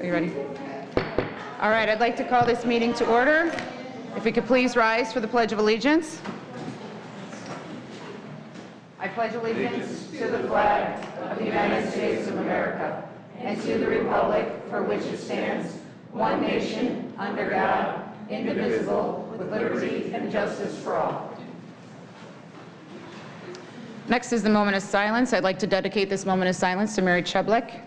Are you ready? All right, I'd like to call this meeting to order. If we could please rise for the Pledge of Allegiance. I pledge allegiance to the flag of the United States of America and to the republic for which it stands, one nation, under God, indivisible, with liberty and justice for all. Next is the moment of silence. I'd like to dedicate this moment of silence to Mary Chublik.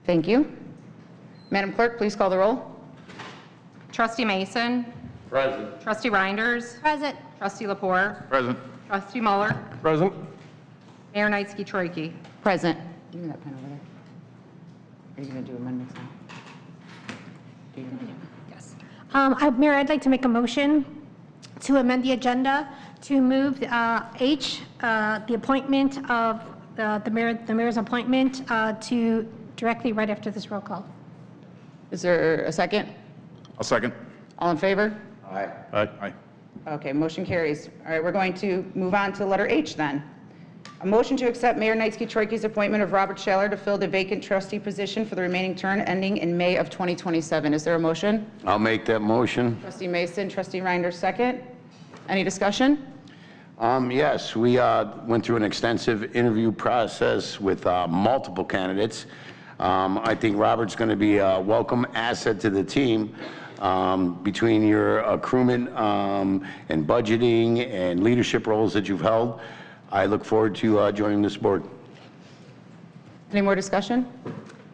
Thank you. Madam Clerk, please call the roll. Trustee Mason. Present. Trustee Reinders. Present. Trustee Lepore. Present. Trustee Muller. Present. Mayor Knightsky-Troicki. Present. Give me that pen over there. Are you going to do amendments now? Yes. Mayor, I'd like to make a motion to amend the agenda to move H, the appointment of the mayor's appointment to directly right after this roll call. Is there a second? I'll second. All in favor? Aye. Aye. Okay, motion carries. All right, we're going to move on to letter H then. A motion to accept Mayor Knightsky-Troicki's appointment of Robert Schaller to fill the vacant trustee position for the remaining term ending in May of 2027. Is there a motion? I'll make that motion. Trustee Mason, Trustee Reinders, second. Any discussion? Yes, we went through an extensive interview process with multiple candidates. I think Robert's going to be a welcome asset to the team. Between your accruement and budgeting and leadership roles that you've held, I look forward to joining this board. Any more discussion?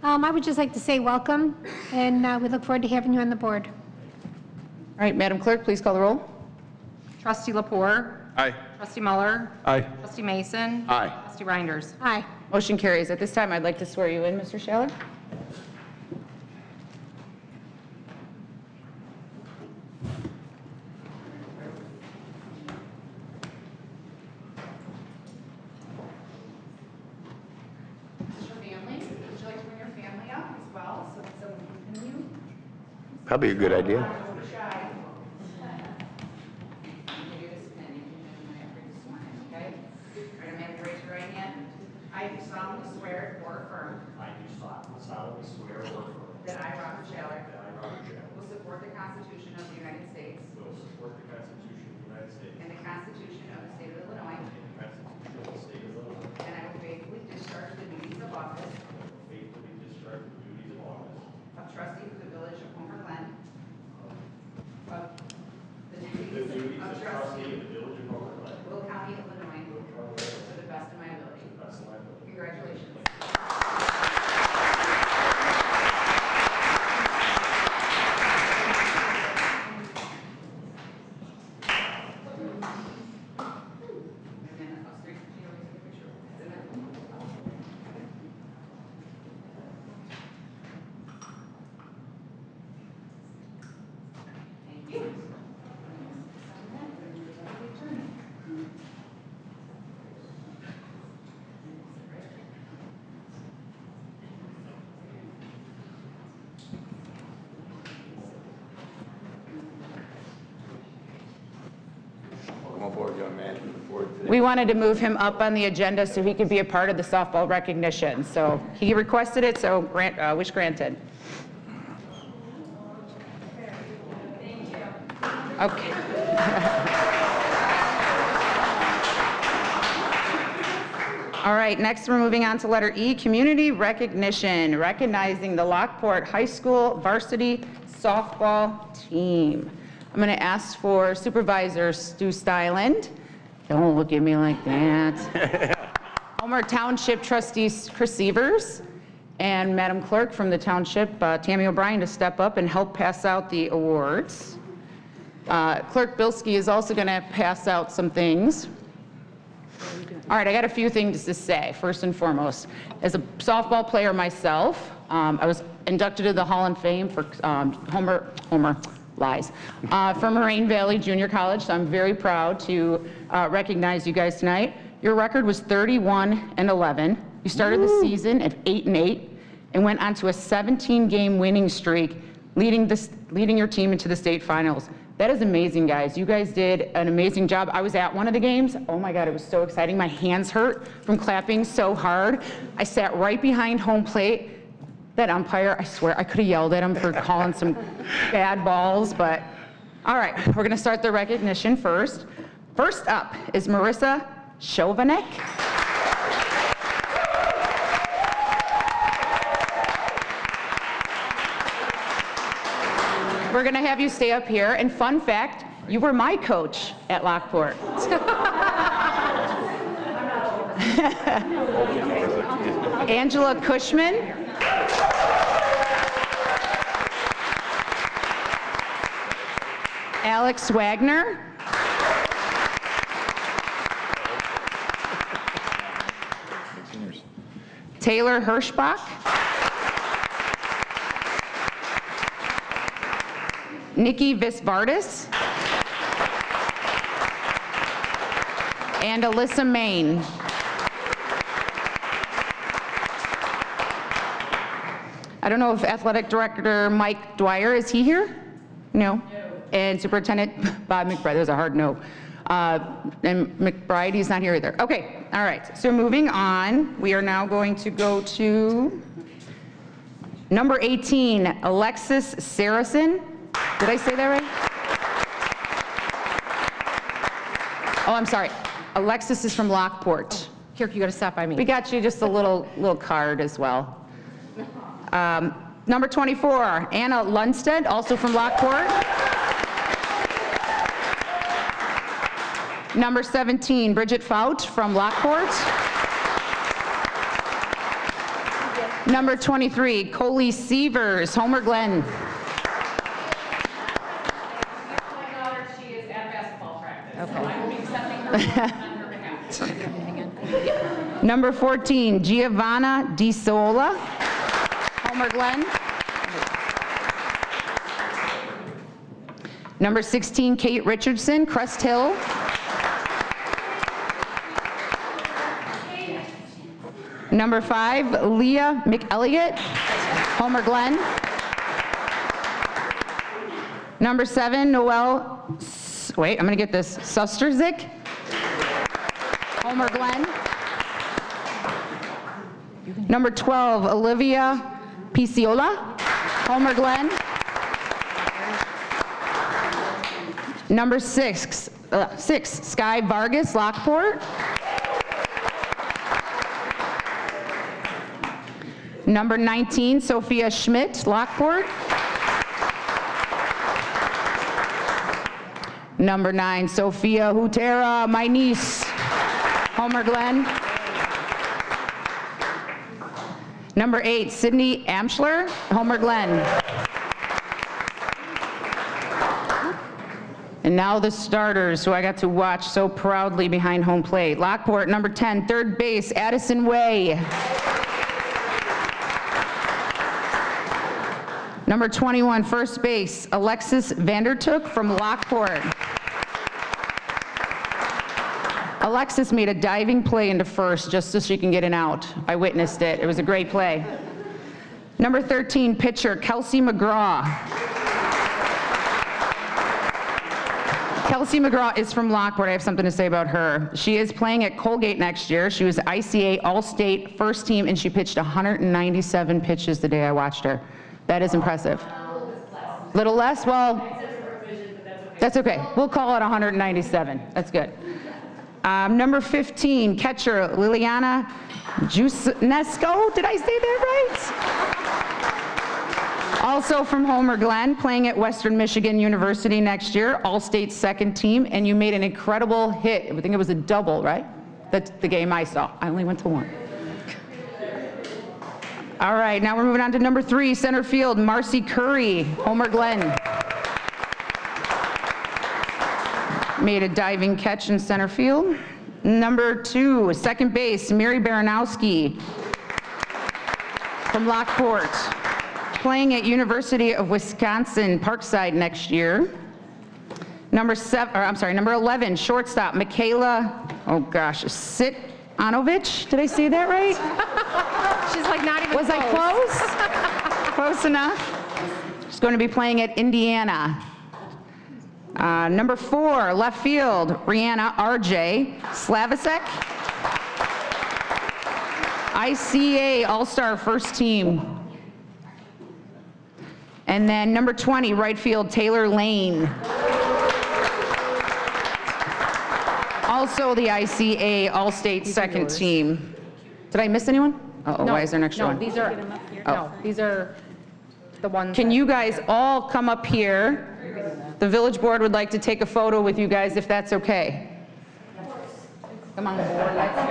I would just like to say welcome, and we look forward to having you on the board. All right, Madam Clerk, please call the roll. Trustee Lepore. Aye. Trustee Muller. Aye. Trustee Mason. Aye. Trustee Reinders. Aye. Motion carries. At this time, I'd like to swear you in, Mr. Schaller. Probably a good idea. I do solemnly swear or affirm that I, Robert Schaller, will support the Constitution of the United States and the Constitution of the State of Illinois, and I will faithfully discharge the duties of office of trustee for the village of Homer Glen, of trustee of the village of Homer Glen, Will County, Illinois, to the best of my ability. Congratulations. We wanted to move him up on the agenda so he could be a part of the softball recognition. So he requested it, so wish granted. Okay. All right, next we're moving on to letter E, community recognition, recognizing the Lockport High School varsity softball team. I'm going to ask for Supervisor Stu Styland. Don't look at me like that. Homer Township Trustees Chris Severs and Madam Clerk from the Township, Tammy O'Brien, to step up and help pass out the awards. Clerk Bilski is also going to pass out some things. All right, I got a few things to say. First and foremost, as a softball player myself, I was inducted to the Hall of Fame for for Moraine Valley Junior College, so I'm very proud to recognize you guys tonight. Your record was 31-11. You started the season at 8-8 and went on to a 17-game winning streak leading your team into the state finals. That is amazing, guys. You guys did an amazing job. I was at one of the games. Oh my God, it was so exciting. My hands hurt from clapping so hard. I sat right behind home plate. That umpire, I swear, I could have yelled at him for calling some bad balls, but all right, we're gonna start the recognition first. First up is Marissa Chovanek. We're gonna have you stay up here, and fun fact, you were my coach at Lockport. Angela Cushman. Alex Wagner. Taylor Hirschbach. Nikki Visvardis. And Alyssa Main. I don't know if Athletic Director Mike Dwyer, is he here? No? And Superintendent Bob McBride, there's a hard no. And McBride, he's not here either. Okay, all right, so moving on, we are now going to go to number 18, Alexis Saracen. Did I say that right? Oh, I'm sorry. Alexis is from Lockport. Here, you gotta stop by me. We got you just a little card as well. Number 24, Anna Lundstedt, also from Lockport. Number 17, Bridget Faut from Lockport. Number 23, Coley Sievers, Homer Glen. She is at basketball practice. Okay. I will be accepting her on her behalf. Number 14, Giovanna Di Sola, Homer Glen. Number 16, Kate Richardson, Crest Hill. Number 5, Leah McElligott, Homer Glen. Number 7, Noelle, wait, I'm gonna get this, Susterzik, Homer Glen. Number 12, Olivia Piciola, Homer Glen. Number 6, Sky Vargas, Lockport. Number 19, Sophia Schmidt, Lockport. Number 9, Sophia Hutera, my niece, Homer Glen. Number 8, Sydney Amschler, Homer Glen. And now the starters, who I got to watch so proudly behind home plate. Lockport, number 10, third base, Addison Way. Number 21, first base, Alexis Vandertook from Lockport. Alexis made a diving play into first just so she can get an out. I witnessed it. It was a great play. Number 13, pitcher, Kelsey McGraw. Kelsey McGraw is from Lockport. I have something to say about her. She is playing at Colgate next year. She was ICA All-State first team, and she pitched 197 pitches the day I watched her. That is impressive. Little less? Well, that's okay. We'll call it 197. That's good. Number 15, catcher Liliana Jusnesco. Did I say that right? Also from Homer Glen, playing at Western Michigan University next year, All-State second team, and you made an incredible hit. I think it was a double, right? That's the game I saw. I only went to one. All right, now we're moving on to number 3, center field, Marcy Curry, Homer Glen. Made a diving catch in center field. Number 2, second base, Mary Baranowski from Lockport, playing at University of Wisconsin Parkside next year. Number 11, shortstop, Michaela, oh gosh, Sitanovich. Did I say that right? She's like not even Was I close? Close enough. She's going to be playing at Indiana. Number 4, left field, Rihanna R.J. Slavicek. ICA All-Star First Team. And then number 20, right field, Taylor Lane. Also the ICA All-State Second Team. Did I miss anyone? Uh-oh, why is there an extra one? No, these are, no, these are the ones. Can you guys all come up here? The village board would like to take a photo with you guys if that's okay. Come on, board, let's go.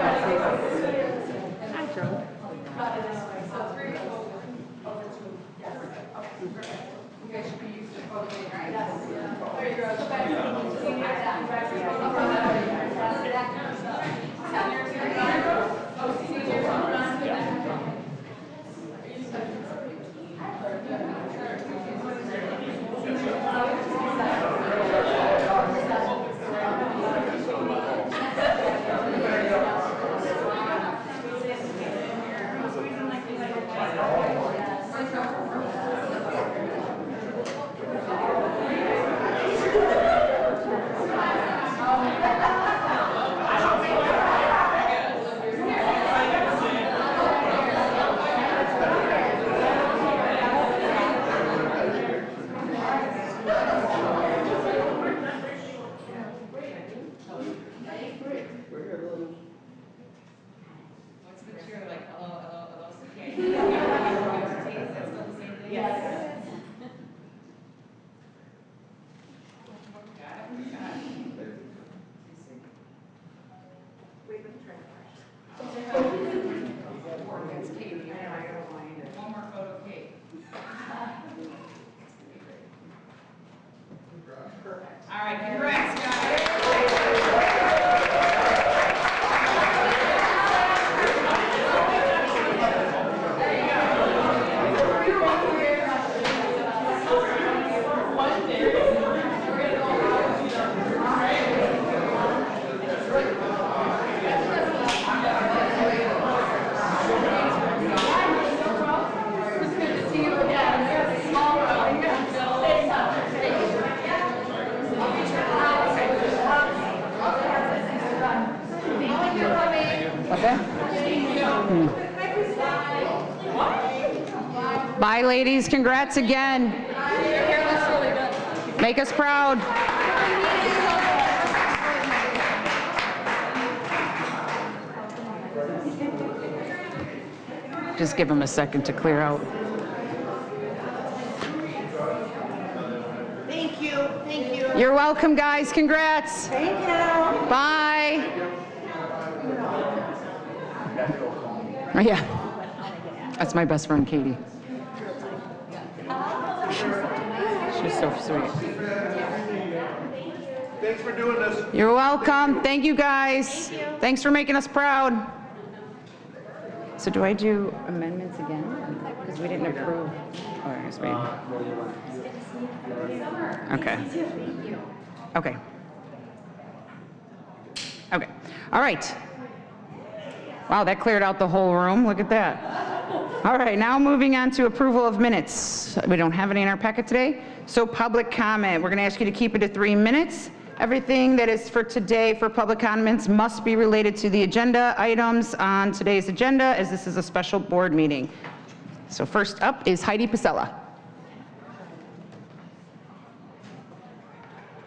All right, congrats, guys. Bye, ladies. Congrats again. Make us proud. Just give them a second to clear out. Thank you, thank you. You're welcome, guys. Congrats. Thank you. Bye. Yeah. That's my best friend, Katie. She's so sweet. Thanks for doing this. You're welcome. Thank you, guys. Thanks for making us proud. So do I do amendments again? Because we didn't approve. Oh, I guess we. Okay. Okay. Okay. All right. Wow, that cleared out the whole room. Look at that. All right, now moving on to approval of minutes. We don't have any in our packet today. So public comment, we're going to ask you to keep it to 3 minutes. Everything that is for today for public comments must be related to the agenda items on today's agenda, as this is a special board meeting. So first up is Heidi Pasella.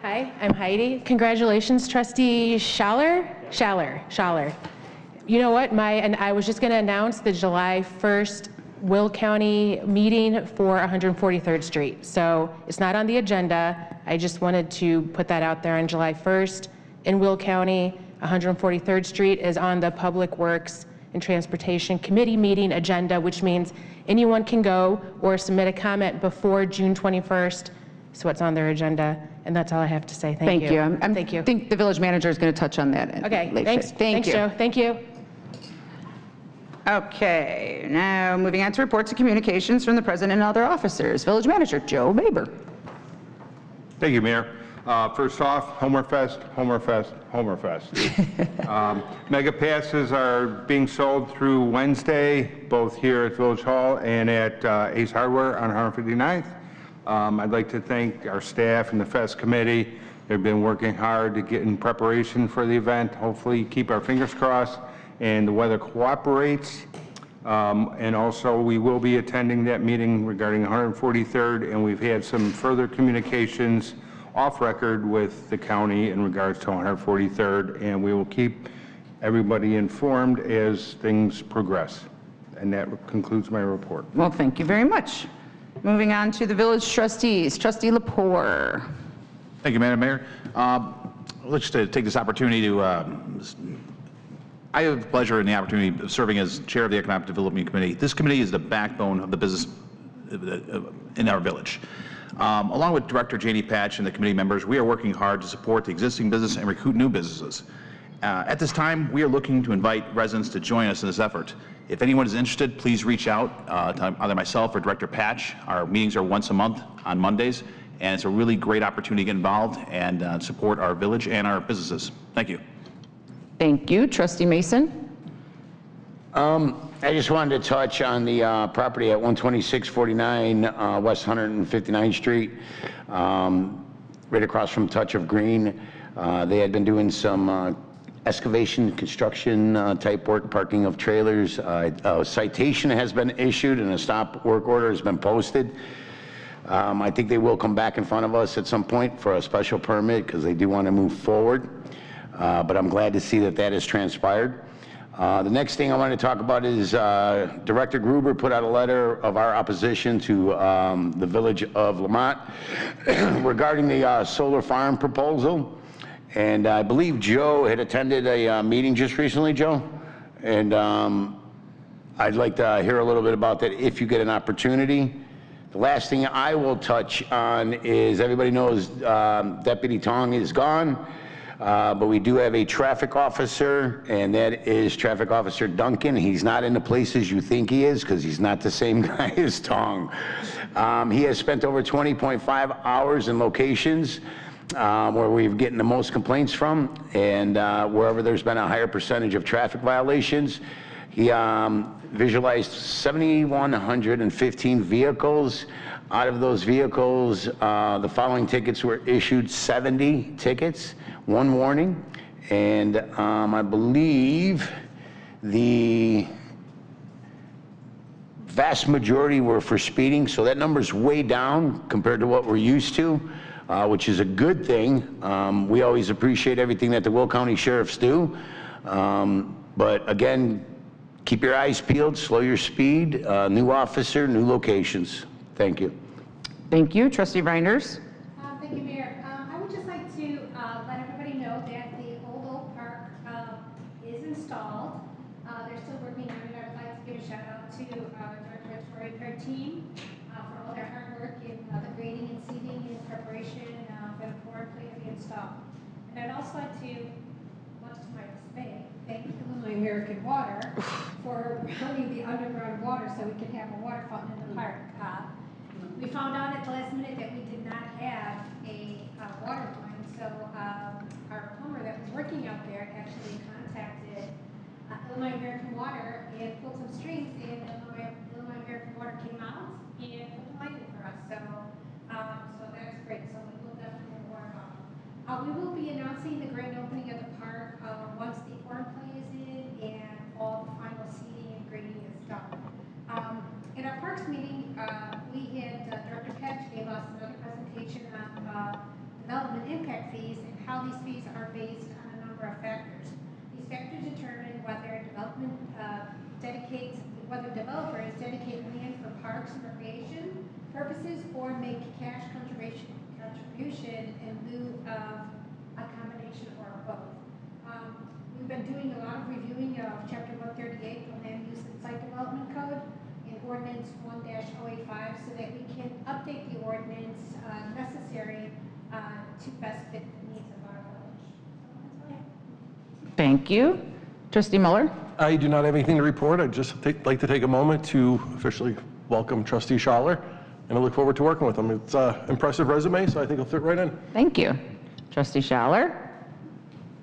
Hi, I'm Heidi. Congratulations, Trustee Schaller. You know what, and I was just going to announce the July 1st Will County meeting for 143rd Street. So it's not on the agenda. I just wanted to put that out there on July 1st in Will County. 143rd Street is on the Public Works and Transportation Committee meeting agenda, which means anyone can go or submit a comment before June 21st. So it's on their agenda, and that's all I have to say. Thank you. Thank you. I think the village manager is going to touch on that. Okay, later. thanks. Thank you. Joe. Thank you. Okay, now moving on to reports and communications from the president and other officers. Village manager Joe Baber. Thank you, Mayor. First off, Homerfest. Mega passes are being sold through Wednesday, both here at Village Hall and at Ace Hardware on 159th. I'd like to thank our staff and the Fest Committee. They've been working hard to get in preparation for the event. Hopefully, keep our fingers crossed and the weather cooperates. And also, we will be attending that meeting regarding 143rd, and we've had some further communications off record with the county in regards to 143rd, and we will keep everybody informed as things progress. And that concludes my report. Well, thank you very much. Moving on to the village trustees. Trustee Lepore. Thank you, Madam Mayor. Let's just take this opportunity to, I have the pleasure and the opportunity of serving as chair of the Economic Development Committee. This committee is the backbone of the business in our village. Along with Director Janie Patch and the committee members, we are working hard to support the existing business and recruit new businesses. At this time, we are looking to invite residents to join us in this effort. If anyone is interested, please reach out to either myself or Director Patch. Our meetings are once a month on Mondays, and it's a really great opportunity to get involved and support our village and our businesses. Thank you. Thank you. Trustee Mason. I just wanted to touch on the property at 12649 West 159th Street, right across from Touch of Green. They had been doing some excavation, construction type work, parking of trailers. A citation has been issued and a stop work order has been posted. I think they will come back in front of us at some point for a special permit because they do want to move forward. But I'm glad to see that that has transpired. The next thing I want to talk about is Director Gruber put out a letter of our opposition to the village of Lamont regarding the solar farm proposal. And I believe Joe had attended a meeting just recently, Joe. And I'd like to hear a little bit about that if you get an opportunity. The last thing I will touch on is everybody knows Deputy Tong is gone. But we do have a traffic officer, and that is Traffic Officer Duncan. He's not in the places you think he is because he's not the same guy as Tong. He has spent over 20.5 hours in locations where we're getting the most complaints from, and wherever there's been a higher percentage of traffic violations. He visualized 7,115 vehicles. Out of those vehicles, the following tickets were issued: 70 tickets, 1 warning, and I believe the vast majority were for speeding, so that number's way down compared to what we're used to, which is a good thing. We always appreciate everything that the Will County Sheriffs do, but again, keep your eyes peeled, slow your speed, new officer, new locations. Thank you. Thank you. Trustee Reinders. Thank you, Mayor. I would just like to let everybody know that the Old Oak Park is installed. They're still working on it. I would like to give a shout out to Director Tori and her team for all their hard work in the grading and seeding in preparation for the floor plate to be installed. And I'd also like to, much to my dismay, thank Illinois American Water for running the underground water so we can have a water fountain in the park. We found out at the last minute that we did not have a water line, so our plumber that was working out there actually contacted Illinois American Water and pulled some strings, and Illinois American Water came out and put the line in for us. So, so that's great. So we will definitely have a water fountain. We will be announcing the grand opening of the park once the corn play is in and all the final seeding and grading is done. In our parks meeting, we had Director Patch gave us another presentation on development impact fees and how these fees are based on a number of factors. These factors determine whether developers dedicate land for parks and recreation purposes or make cash contribution in lieu of a combination or both. We've been doing a lot of reviewing of Chapter 138 of Land Use and Site Development Code in Ordinance 1-085 so that we can update the ordinance necessary to best fit the needs of our village. Thank you. Trustee Muller. I do not have anything to report. I'd just like to take a moment to officially welcome Trustee Schaller, and I look forward to working with him. It's an impressive resume, so I think he'll fit right in. Thank you. Trustee Schaller.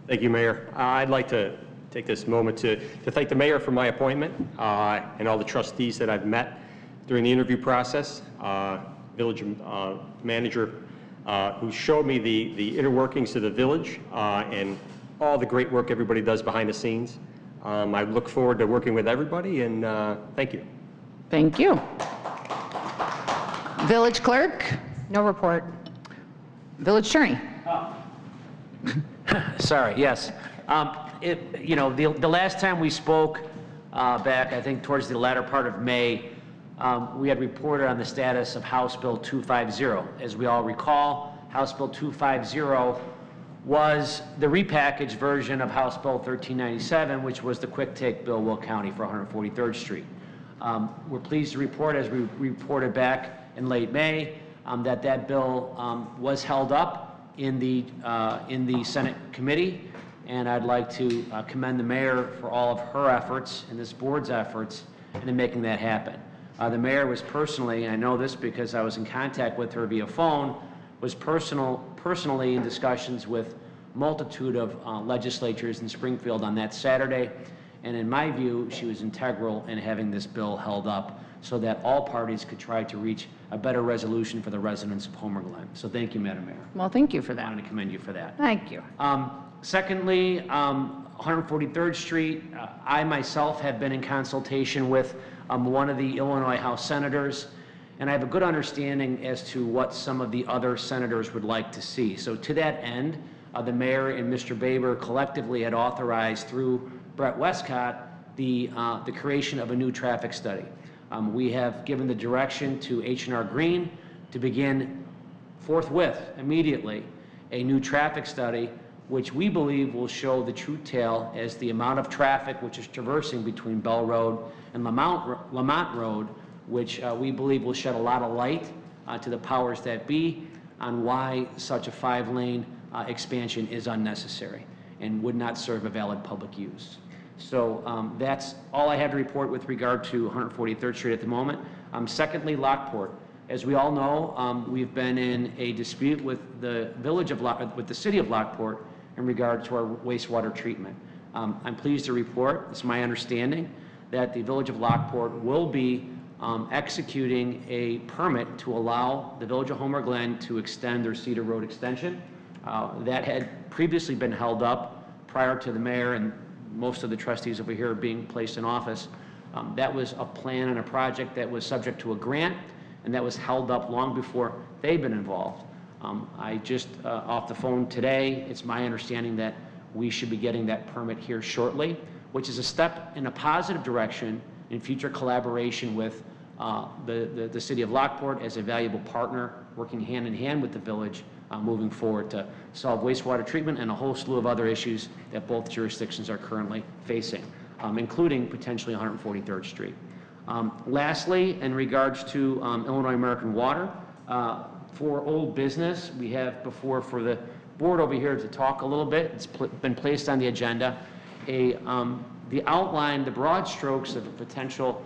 Thank you, Mayor. I'd like to take this moment to thank the mayor for my appointment and all the trustees that I've met during the interview process. village manager, who showed me the inner workings of the village and all the great work everybody does behind the scenes. I look forward to working with everybody, and thank you. Thank you. Village clerk? No report. Village attorney? Sorry, yes. The last time we spoke back, I think towards the latter part of May, we had reported on the status of House Bill 250. As we all recall, House Bill 250 was the repackaged version of House Bill 1397, which was the quick take bill, Will County for 143rd Street. We're pleased to report, as we reported back in late May, that bill was held up in the Senate committee, and I'd like to commend the mayor for all of her efforts and this board's efforts in making that happen. The mayor was personally, and I know this because I was in contact with her via phone, was personally in discussions with multitude of legislatures in Springfield on that Saturday, and in my view, she was integral in having this bill held up so that all parties could try to reach a better resolution for the residents of Homer Glen. So thank you, Madam Mayor. Well, thank you for I that. wanted to commend you for that. Thank you. Secondly, 143rd Street, I myself have been in consultation with one of the Illinois House senators, and I have a good understanding as to what some of the other senators would like to see. So to that end, the mayor and Mr. Baber collectively had authorized through Brett Westcott the creation of a new traffic study. We have given the direction to H&R Green to begin forthwith, immediately, a new traffic study which we believe will show the true tale as the amount of traffic which is traversing between Bell Road and Lamont Road, which we believe will shed a lot of light to the powers that be on why such a 5-lane expansion is unnecessary and would not serve a valid public use. So that's all I have to report with regard to 143rd Street at the moment. Secondly, Lockport. As we all know, we've been in a dispute with the with the city of Lockport in regard to our wastewater treatment. I'm pleased to report, it's my understanding, that the village of Lockport will be executing a permit to allow the village of Homer Glen to extend their Cedar Road extension. That had previously been held up prior to the mayor and most of the trustees over here being placed in office. That was a plan and a project that was subject to a grant, and that was held up long before they've been involved. I just, off the phone today, it's my understanding that we should be getting that permit here shortly, which is a step in a positive direction in future collaboration with the city of Lockport as a valuable partner, working hand in hand with the village, moving forward to solve wastewater treatment and a whole slew of other issues that both jurisdictions are currently facing, including potentially 143rd Street. Lastly, in regards to Illinois American Water, for old business, we have before for the board over here to talk a little bit. It's been placed on the agenda. The outline, the broad strokes of a potential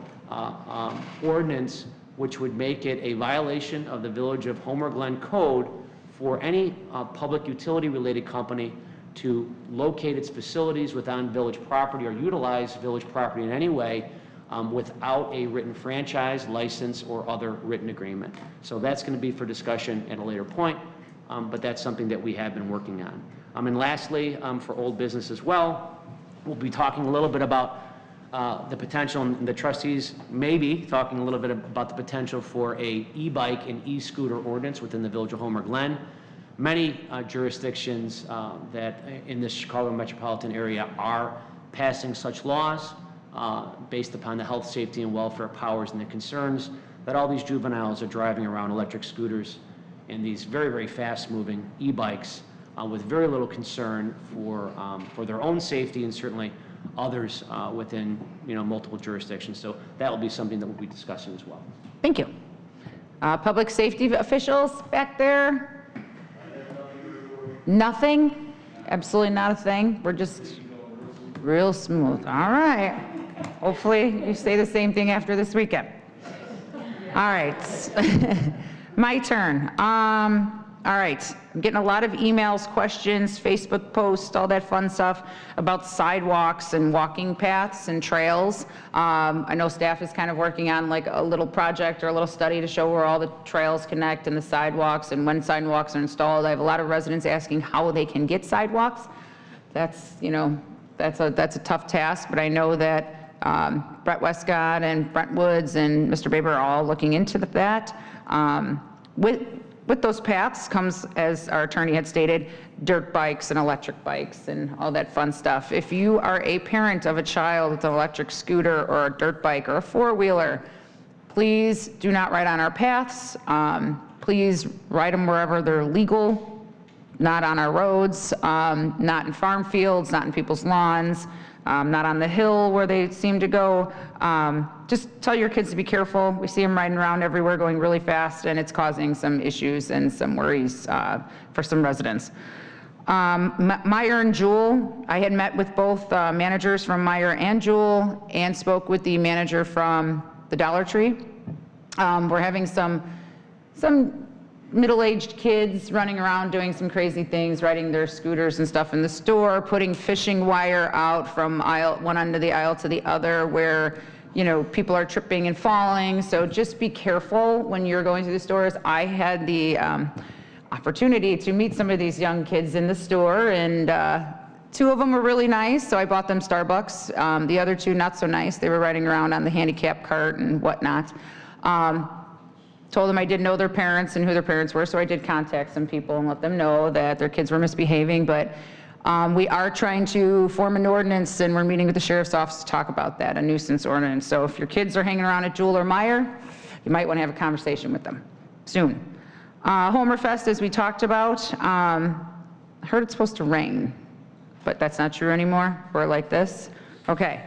ordinance which would make it a violation of the Village of Homer Glen Code for any public utility-related company to locate its facilities within village property or utilize village property in any way without a written franchise, license, or other written agreement. So that's going to be for discussion at a later point, but that's something that we have been working on. And lastly, for old business as well, we'll be talking a little bit about the potential, and the trustees may be talking a little bit about the potential for a e-bike and e-scooter ordinance within the Village of Homer Glen. Many jurisdictions that in this Chicago metropolitan area are passing such laws based upon the health, safety, and welfare powers and the concerns that all these juveniles are driving around electric scooters and these very, very fast-moving e-bikes with very little concern for their own safety and certainly others within multiple jurisdictions. So that will be something that we'll be discussing as well. Thank you. Public safety officials back there? Nothing? Absolutely not a thing? We're just real smooth. All right. Hopefully you say the same thing after this weekend. All right. My turn. All right, I'm getting a lot of emails, questions, Facebook posts, all that fun stuff about sidewalks and walking paths and trails. I know staff is kind of working on like a little project or a little study to show where all the trails connect and the sidewalks and when sidewalks are installed. I have a lot of residents asking how they can get sidewalks. That's, you know, that's a tough task, but I know that Brett Westcott and Brent Woods and Mr. Baber are all looking into that. With those paths comes, as our attorney had stated, dirt bikes and electric bikes and all that fun stuff. If you are a parent of a child with an electric scooter or a dirt bike or a four-wheeler, please do not ride on our paths. Please ride them wherever they're legal, not on our roads, not in farm fields, not in people's lawns, not on the hill where they seem to go. Just tell your kids to be careful. We see them riding around everywhere going really fast, and it's causing some issues and some worries for some residents. Meyer and Jewel, I had met with both managers from Meyer and Jewel and spoke with the manager from the Dollar Tree. We're having some middle-aged kids running around doing some crazy things, riding their scooters and stuff in the store, putting fishing wire out from one end of the aisle to the other where, you know, people are tripping and falling. So just be careful when you're going to the stores. I had the opportunity to meet some of these young kids in the store, and 2 of them were really nice, so I bought them Starbucks. The other 2 not so nice. They were riding around on the handicap cart and whatnot. Told them I did know their parents and who their parents were, so I did contact some people and let them know that their kids were misbehaving. But we are trying to form an ordinance, and we're meeting with the sheriff's office to talk about that, a nuisance ordinance. So if your kids are hanging around at Jewel or Meyer, you might want to have a conversation with them soon. Homerfest, as we talked about, I heard it's supposed to rain, but that's not true anymore. We're like this. Okay.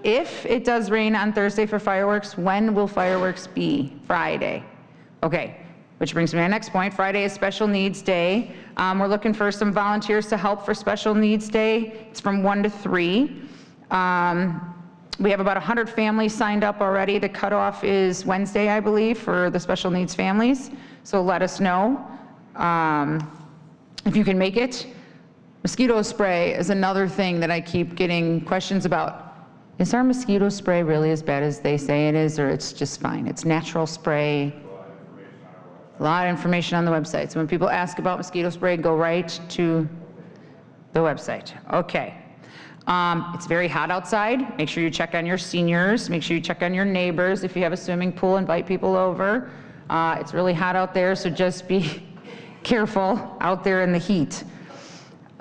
If it does rain on Thursday for fireworks, when will fireworks be? Friday. Okay, which brings me to my next point. Friday is Special Needs Day. We're looking for some volunteers to help for Special Needs Day. It's from 1 to 3. We have about 100 families signed up already. The cutoff is Wednesday, I believe, for the special needs families. So let us know if you can make it. Mosquito spray is another thing that I keep getting questions about. Is our mosquito spray really as bad as they say it is, or it's just fine? It's natural spray. A lot of information on the website. So when people ask about mosquito spray, go right to the website. Okay. It's very hot outside. Make sure you check on your seniors. Make sure you check on your neighbors. If you have a swimming pool, invite people over. It's really hot out there, so just be careful out there in the heat.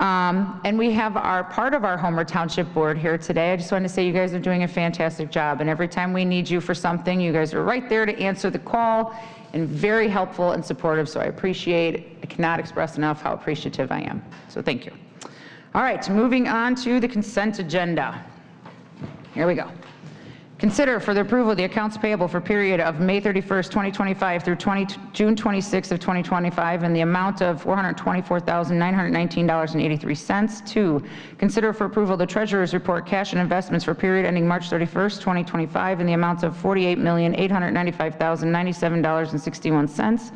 And we have part of our Homer Township Board here today. I just want to say you guys are doing a fantastic job, and every time we need you for something, you guys are right there to answer the call and very helpful and supportive, so I appreciate it. I cannot express enough how appreciative I am, so thank you. All right, moving on to the consent agenda. Here we go. Consider for the approval the accounts payable for period of May 31st, 2025 through June 26th of 2025 in the amount of $424,919.83. 2, consider for approval the treasurer's report cash and investments for period ending March 31st, 2025 in the amount of $48,895,097.61.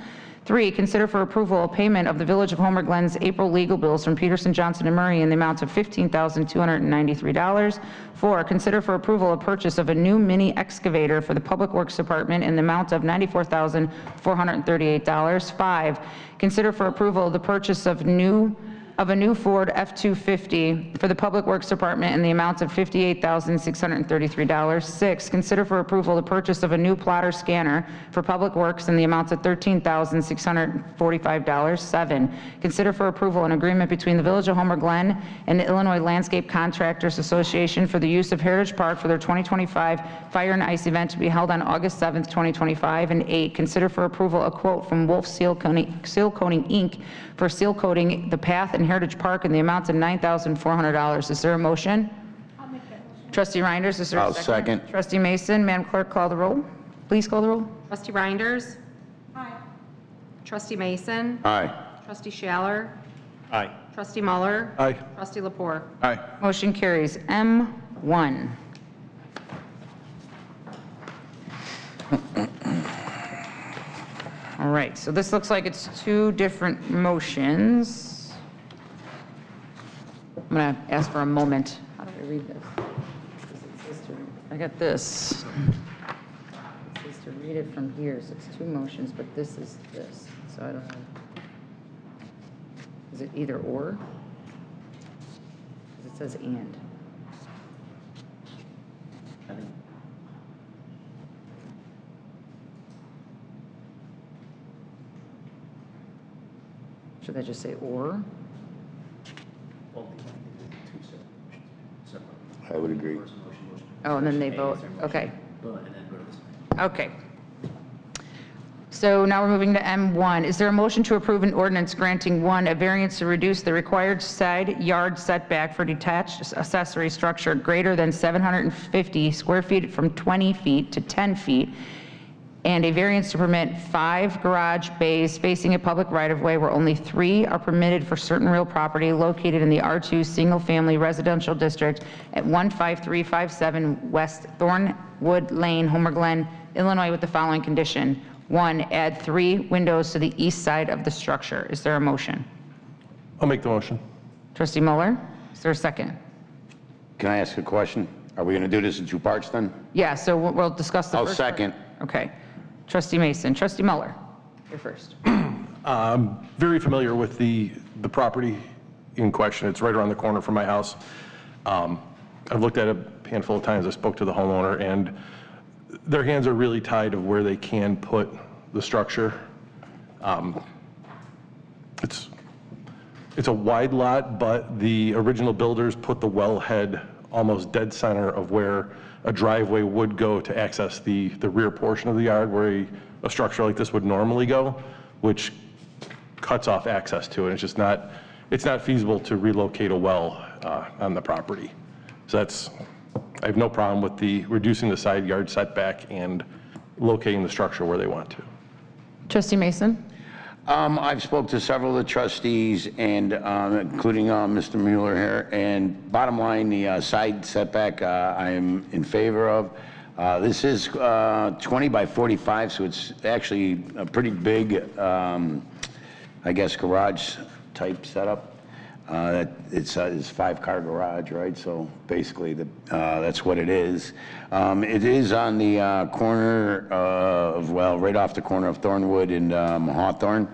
3, consider for approval a payment of the Village of Homer Glen's April legal bills from Peterson, Johnson, and Murray in the amount of $15,293. 4, consider for approval a purchase of a new mini excavator for the Public Works Department in the amount of $94,438. 5, consider for approval the purchase of a new Ford F-250 for the Public Works Department in the amount of $58,633. 6, consider for approval the purchase of a new plotter scanner for Public Works in the amount of $13,645. 7, consider for approval an agreement between the Village of Homer Glen and the Illinois Landscape Contractors Association for the use of Heritage Park for their 2025 Fire and Ice event to be held on August 7th, 2025. And 8, consider for approval a quote from Wolf Seal Coating Inc. for seal coating the path in Heritage Park in the amount of $9,400. Is there a motion? I'll make that motion. Trustee Reinders, is there a I'll second? second. Trustee Mason, Madam Clerk, call the roll. Please call the roll. Trustee Reinders? Aye. Trustee Mason? Aye. Trustee Schaller? Aye. Trustee Muller? Aye. Trustee Lepore? Aye. Motion carries. M1. All right, so this looks like it's two different motions. I'm going to ask for a moment. How do I read this? I got this. It says to read it from here, so it's two motions, but this is this, so I don't know. Is it either or? 'Cause it says and. Should I just say or? I would agree. Oh, and then they vote, okay. Okay. So now we're moving to M1. Is there a motion to approve an ordinance granting, one, a variance to reduce the required side yard setback for detached accessory structure greater than 750 square feet from 20 feet to 10 feet, and a variance to permit 5 garage bays facing a public right-of-way where only 3 are permitted for certain real property located in the R2 Single Family Residential District at 15357 West Thornwood Lane, Homer Glen, Illinois, with the following condition. 1, add 3 windows to the east side of the structure. Is there a motion? I'll make the motion. Trustee Mueller, is there a second? Can I ask a question? Are we going to do this in 2 parts then? Yeah, so we'll discuss the I'll first part. second. Okay. Trustee Mason, Trustee Mueller, you're first. I'm very familiar with the property in question. It's right around the corner from my house. I've looked at it a handful of times. I spoke to the homeowner, and their hands are really tied of where they can put the structure. It's a wide lot, but the original builders put the wellhead almost dead center of where a driveway would go to access the rear portion of the yard where a structure like this would normally go, which cuts off access to it. It's not feasible to relocate a well on the property. So I have no problem with reducing the side yard setback and locating the structure where they want to. Trustee Mason? I've spoke to several of the trustees, and including Mr. Mueller here, and bottom line, the side setback I am in favor of. This is 20 by 45, so it's actually a pretty big, I guess, garage type setup. It's 5-car garage, right? So basically, that's what it is. It is on the corner of, well, right off the corner of Thornwood and Hawthorne.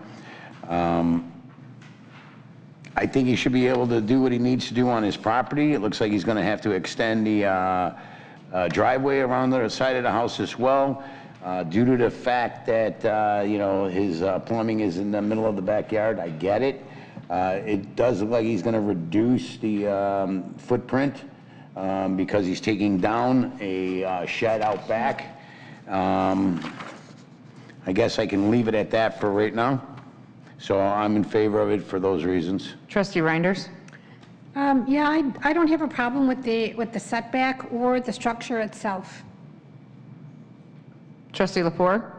I think he should be able to do what he needs to do on his property. It looks like he's going to have to extend the driveway around the side of the house as well, due to the fact that, his plumbing is in the middle of the backyard. I get it. It does look like he's going to reduce the footprint because he's taking down a shed out back. I guess I can leave it at that for right now. So I'm in favor of it for those reasons. Trustee Reinders? Yeah, I don't have a problem with the setback or the structure itself. Trustee Lepore?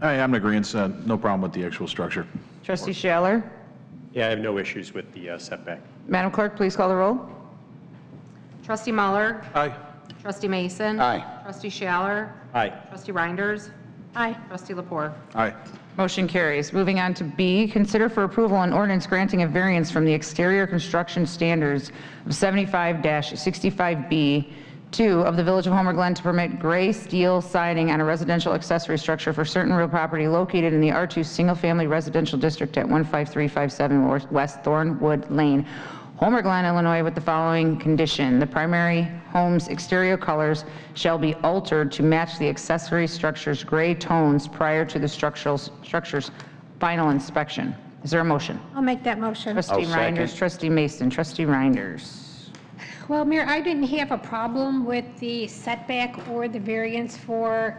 I'm in agreement, no problem with the actual structure. Trustee Schaller? Yeah, I have no issues with the setback. Madam Clerk, please call the roll. Trustee Mueller. Aye. Trustee Mason. Aye. Trustee Schaller. Aye. Trustee Reinders. Aye. Trustee Lepore. Aye. Motion carries. Moving on to B, consider for approval an ordinance granting a variance from the exterior construction standards of 75-65B2 of the Village of Homer Glen to permit gray steel siding on a residential accessory structure for certain real property located in the R2 Single Family Residential District at 15357 West Thornwood Lane, Homer Glen, Illinois, with the following condition. The primary home's exterior colors shall be altered to match the accessory structure's gray tones prior to the structure's final inspection. Is there a motion? I'll make that motion. Trustee I'll second. Reinders, Trustee Mason, Trustee Reinders. Well, Mayor, I didn't have a problem with the setback or the variance for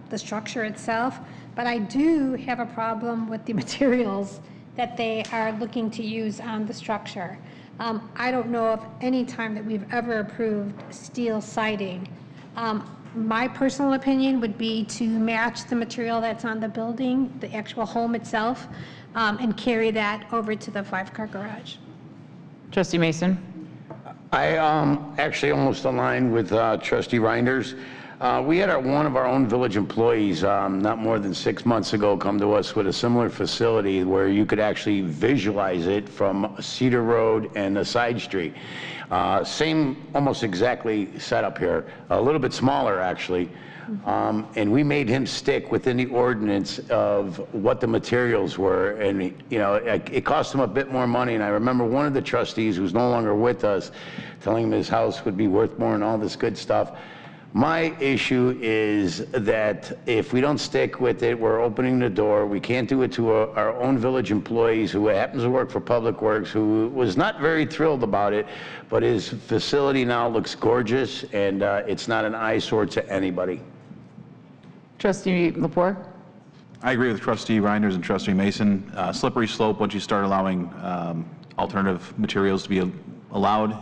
the structure itself, but I do have a problem with the materials that they are looking to use on the structure. I don't know of any time that we've ever approved steel siding. My personal opinion would be to match the material that's on the building, the actual home itself, and carry that over to the 5-car garage. Trustee Mason? I actually almost aligned with Trustee Reinders. We had one of our own village employees, not more than 6 months ago, come to us with a similar facility where you could actually visualize it from Cedar Road and a side street. Same, almost exactly setup here, a little bit smaller actually. And we made him stick within the ordinance of what the materials were, and it cost him a bit more money. And I remember one of the trustees, who's no longer with us, telling him his house would be worth more and all this good stuff. My issue is that if we don't stick with it, we're opening the door. We can't do it to our own village employees, who happens to work for Public Works, who was not very thrilled about it, but his facility now looks gorgeous, and it's not an eyesore to anybody. Trustee Lepore? I agree with Trustee Reinders and Trustee Mason. Slippery slope, once you start allowing alternative materials to be allowed,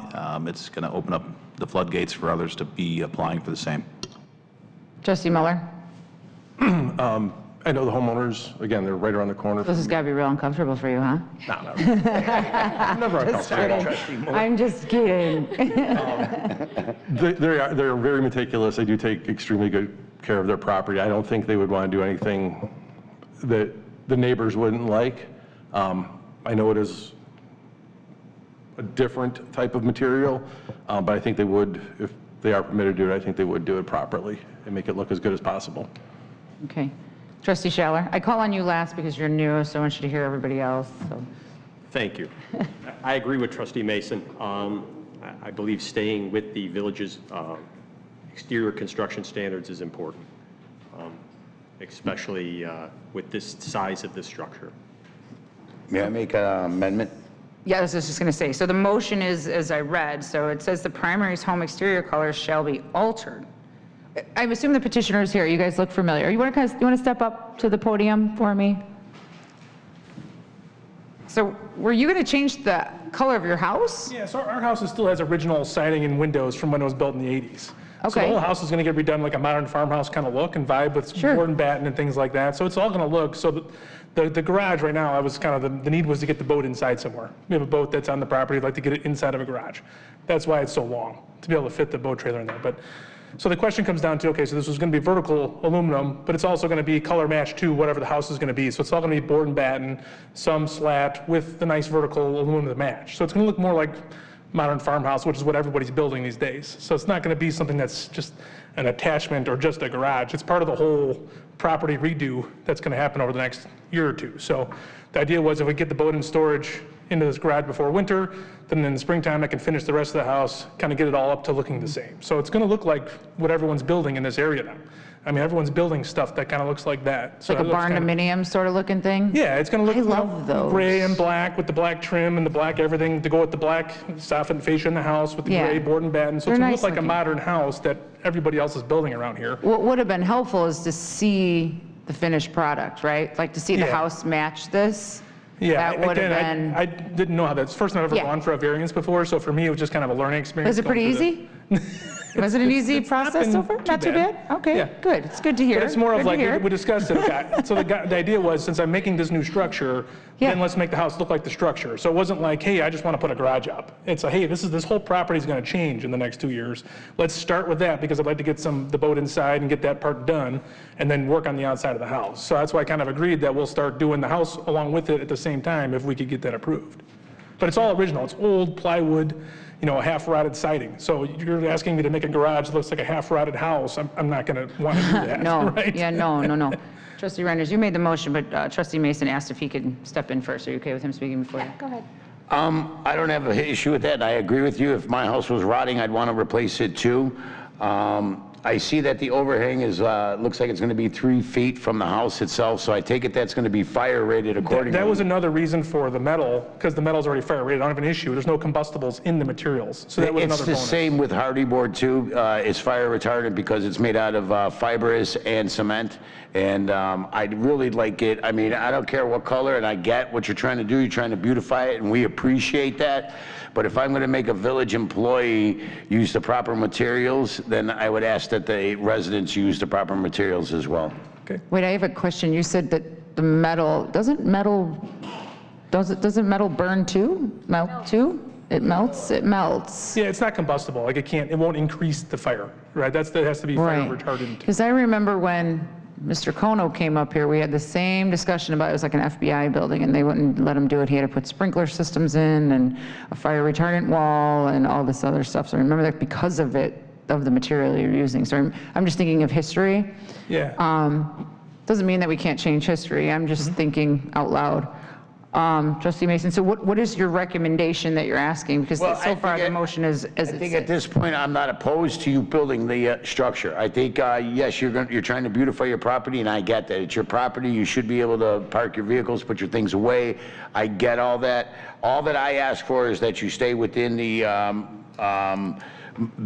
it's going to open up the floodgates for others to be applying for the same. Trustee Miller? I know the homeowners, again, they're right around the corner. This has got to be real uncomfortable for you, huh? No, never uncomfortable. I'm just kidding. They're very meticulous. They do take extremely good care of their property. I don't think they would want to do anything that the neighbors wouldn't like. I know it is a different type of material, but I think they would, if they are permitted to do it, I think they would do it properly and make it look as good as possible. Okay. Trustee Schaller, I call on you last because you're new, so I want you to hear everybody else. So. Thank you. I agree with Trustee Mason. I believe staying with the village's exterior construction standards is important, especially with this size of this structure. May I make an amendment? Yeah, I was just going to say, so the motion is, as I read, so it says the primary's home exterior colors shall be altered. I assume the petitioner is here. You guys look familiar. You want to step up to the podium for me? So were you going to change the color of your house? Yeah, so our house still has original siding and windows from when it was built in the 80s. Okay. So the whole house is going to get redone like a modern farmhouse kind of look and vibe with board and batten and things like that. So it's all going to look, so the garage right now, I was kind of, the need was to get the boat inside somewhere. We have a boat that's on the property, I'd like to get it inside of a garage. That's why it's so long, to be able to fit the boat trailer in there. But so the question comes down to, okay, so this was going to be vertical aluminum, but it's also going to be color matched to whatever the house is going to be. So it's all going to be board and batten, some slat with the nice vertical aluminum to match. So it's going to look more like modern farmhouse, which is what everybody's building these days. So it's not going to be something that's just an attachment or just a garage. It's part of the whole property redo that's going to happen over the next year or two. So the idea was if we get the boat in storage into this garage before winter, then in the springtime I can finish the rest of the house, kind of get it all up to looking the same. So it's going to look like what everyone's building in this area now. I mean, everyone's building stuff that kind of looks like that. So like a barn-dominium sort of looking thing? Yeah, it's going to look I love those. Gray and black with the black trim and the black everything to go with the black soffit fascia in the house with the gray board and batten. So it's going to look like a modern house that everybody else is building around here. What would have been helpful is to see the finished product, right? Like to see the house match this. Yeah, that would have been. I didn't know how that's first time I've ever gone for a variance before, so for me it was just kind of a learning experience. Was it pretty easy? Was it an easy process so far? Not too bad? Okay, good. It's good to hear. But it's more of like, we discussed it. Okay. So the idea was, since I'm making this new structure, then let's make the house look like the structure. So it wasn't like, hey, I just want to put a garage up. It's a, hey, this whole property is going to change in the next 2 years. Let's start with that because I'd like to get the boat inside and get that part done and then work on the outside of the house. So that's why I kind of agreed that we'll start doing the house along with it at the same time if we could get that approved. But it's all original. It's old plywood, a half-rotted siding. So you're asking me to make a garage that looks like a half-rotted house. I'm not going to want to do that. No, right? yeah, no. Trustee Reinders, you made the motion, but Trustee Mason asked if he could step in first. Are you okay with him speaking before you? Go ahead. I don't have an issue with that. I agree with you. If my house was rotting, I'd want to replace it too. I see that the overhang is looks like it's going to be 3 feet from the house itself, so I take it that's going to be fire rated accordingly. That was another reason for the metal, because the metal's already fire rated. I don't have an issue. There's no combustibles in the materials, so that was another bonus. It's the same with hardy board too. It's fire retardant because it's made out of fibrous and cement, and I'd really like it. I mean, I don't care what color, and I get what you're trying to do. You're trying to beautify it, and we appreciate that. But if I'm going to make a village employee use the proper materials, then I would ask that the residents use the proper materials as well. Okay. Wait, I have a question. You said that the metal, doesn't metal burn too? Melt too? It melts? It melts. Yeah, it's not combustible, like it won't increase the fire, right? That has to be fire Right. retardant. Because I remember when Mr. Kono came up here, we had the same discussion about, it was like an FBI building, and they wouldn't let him do it. He had to put sprinkler systems in and a fire retardant wall and all this other stuff. So I remember that because of it, of the material you're using. So I'm just thinking of history. Yeah. Doesn't mean that we can't change history. I'm just thinking out loud. Trustee Mason, so what is your recommendation that you're asking? Because Well, so I far think the motion is as I it think at sits. this point, I'm not opposed to you building the structure. I think, yes, you're trying to beautify your property, and I get that. It's your property. You should be able to park your vehicles, put your things away. I get all that. All that I ask for is that you stay within the